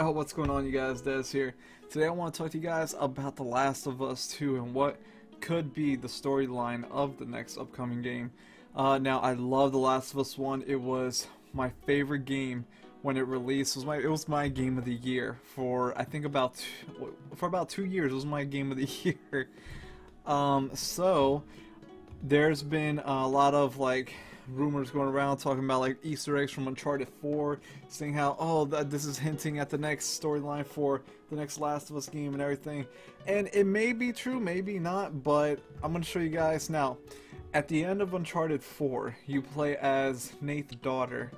Yo, what's going on, you guys? Des here. Today I want to talk to you guys about The Last of Us 2 and what could be the storyline of the next upcoming game. Now, I love The Last of Us 1. It was my favorite game when it released. It was my game of the year for, I think, about 2 years. It was my game of the year. So there's been a lot of rumors going around talking about Easter eggs from Uncharted 4, saying how this is hinting at the next storyline for the next Last of Us game and everything. And it may be true, maybe not, but I'm gonna show you guys now. At the end of Uncharted 4, you play as Nate's daughter,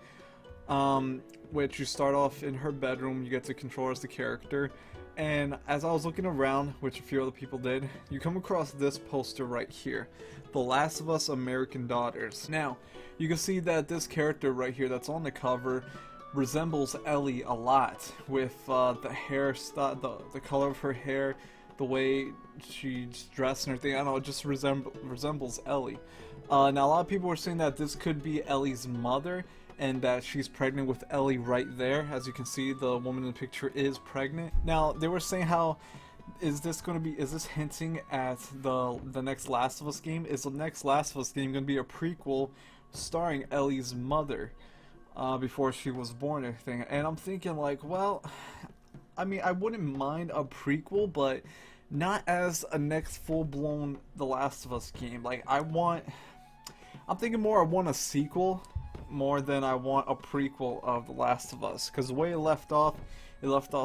which you start off in her bedroom. You get to control her as the character. And as I was looking around, which a few other people did, you come across this poster right here, The Last of Us American Daughters. Now, you can see that this character right here that's on the cover resembles Ellie a lot, with the hairstyle, the color of her hair, the way she's dressed and everything. I don't know, it just resembles Ellie. Now, a lot of people were saying that this could be Ellie's mother, and that she's pregnant with Ellie right there. As you can see, the woman in the picture is pregnant. Now, they were saying how, is this hinting at the next Last of Us game? Is the next Last of Us game going to be a prequel starring Ellie's mother before she was born and everything? And I'm thinking well, I mean, I wouldn't mind a prequel, but not as a next full-blown The Last of Us game. I'm thinking more I want a sequel more than I want a prequel of The Last of Us, because the way it left off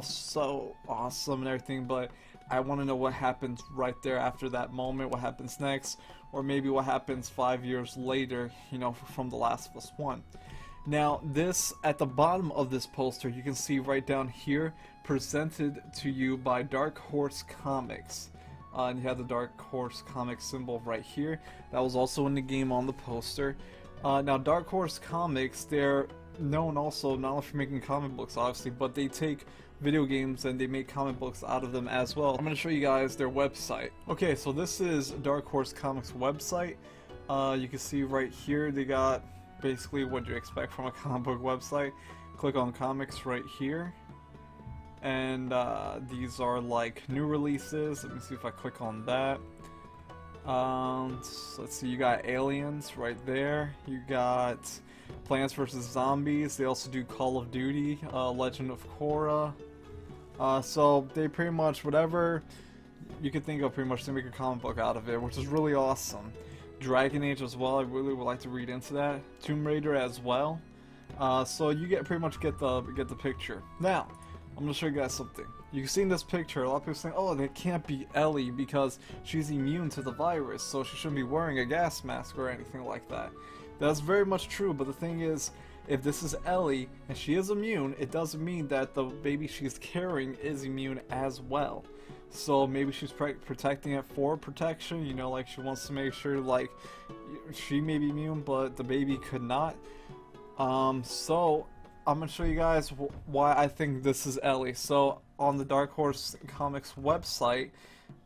so awesome and everything, but I want to know what happens right there after that moment, what happens next, or maybe what happens 5 years later, from The Last of Us 1. Now, this, at the bottom of this poster, you can see right down here, presented to you by Dark Horse Comics. And you have the Dark Horse Comics symbol right here. That was also in the game on the poster. Now, Dark Horse Comics, they're known also not only for making comic books, obviously, but they take video games and they make comic books out of them as well. I'm going to show you guys their website. Okay, so this is Dark Horse Comics website. You can see right here they got basically what you expect from a comic book website. Click on comics right here. And these are new releases. Let me see if I click on that. So let's see, you got Aliens right there, you got Plants vs. Zombies, they also do Call of Duty, Legend of Korra, so they pretty much, whatever you could think of, pretty much they make a comic book out of it, which is really awesome. Dragon Age as well, I really would like to read into that. Tomb Raider as well, so you pretty much get the picture. Now, I'm going to show you guys something. You can see in this picture, a lot of people saying, oh, that can't be Ellie because she's immune to the virus, so she shouldn't be wearing a gas mask or anything like that. That's very much true, but the thing is, if this is Ellie and she is immune, it doesn't mean that the baby she's carrying is immune as well. So maybe she's protecting it for protection, she wants to make sure she may be immune, but the baby could not. So I'm going to show you guys why I think this is Ellie. So on the Dark Horse Comics website,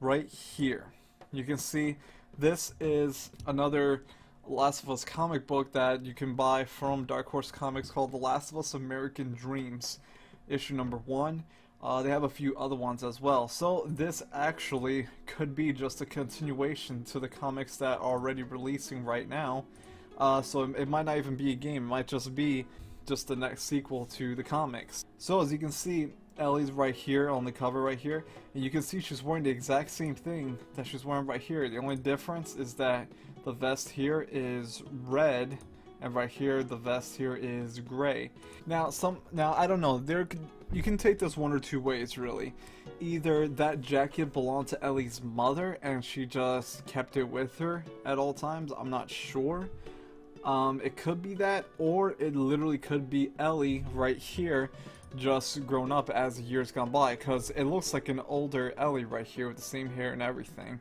right here, you can see this is another Last of Us comic book that you can buy from Dark Horse Comics called The Last of Us American Dreams, issue number 1. They have a few other ones as well. So this actually could be just a continuation to the comics that are already releasing right now. So it might not even be a game, it might just be the next sequel to the comics. So as you can see, Ellie's right here on the cover right here, and you can see she's wearing the exact same thing that she's wearing right here. The only difference is that the vest here is red, and right here the vest here is gray. Now I don't know, you can take this one or two ways really. Either that jacket belonged to Ellie's mother and she just kept it with her at all times, I'm not sure. It could be that, or it literally could be Ellie right here, just grown up as years gone by, because it looks like an older Ellie right here with the same hair and everything.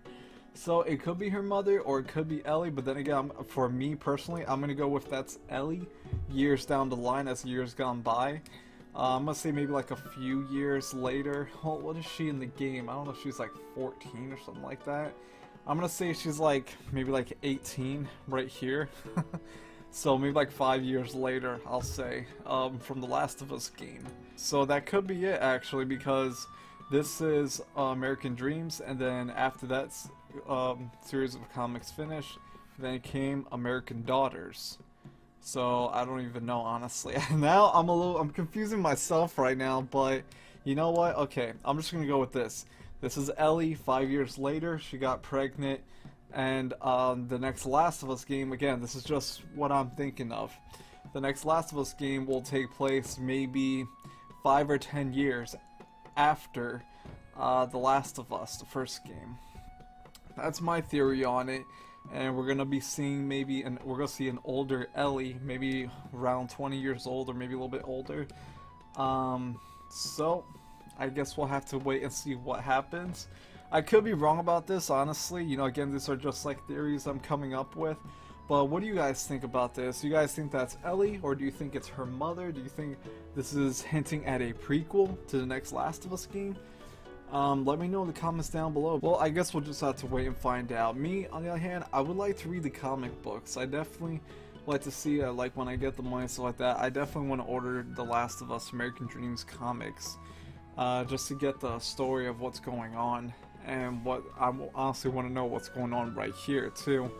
So it could be her mother, or it could be Ellie, but then again, for me personally, I'm going to go with that's Ellie, years down the line as years gone by. I'm going to say maybe a few years later. Well, what is she in the game? I don't know if she's 14 or something like that. I'm gonna say she's maybe 18 right here. So maybe like 5 years later, I'll say, from the Last of Us game. So that could be it actually, because this is American Dreams, and then after that series of comics finished, then came American Daughters. So I don't even know, honestly. Now I'm confusing myself right now, but you know what? Okay, I'm just gonna go with this. This is Ellie 5 years later. She got pregnant, and the next Last of Us game, again, this is just what I'm thinking of. The next Last of Us game will take place maybe 5 or 10 years after The Last of Us, the first game. That's my theory on it. And we're gonna be seeing we're gonna see an older Ellie, maybe around 20 years old or maybe a little bit older. So I guess we'll have to wait and see what happens. I could be wrong about this, honestly. You know, again, these are just like theories I'm coming up with. But what do you guys think about this? Do you guys think that's Ellie, or do you think it's her mother? Do you think this is hinting at a prequel to the next Last of Us game? Let me know in the comments down below. Well, I guess we'll just have to wait and find out. Me, on the other hand, I would like to read the comic books. I definitely like to see, like, when I get the money and stuff like that, I definitely want to order the Last of Us American Dreams comics. Just to get the story of what's going on. And what I honestly want to know what's going on right here, too.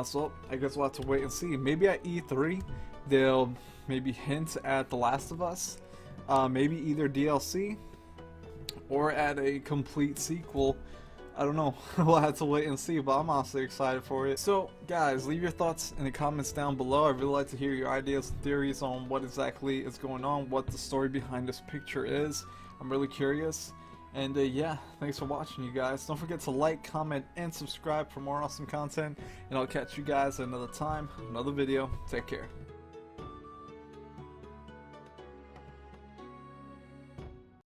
So, I guess we'll have to wait and see. Maybe at E3, they'll maybe hint at The Last of Us. Maybe either DLC or at a complete sequel. I don't know. We'll have to wait and see, but I'm honestly excited for it. So, guys, leave your thoughts in the comments down below. I'd really like to hear your ideas and theories on what exactly is going on, what the story behind this picture is. I'm really curious. And yeah, thanks for watching, you guys. Don't forget to like, comment, and subscribe for more awesome content. And I'll catch you guys another time, another video. Take care.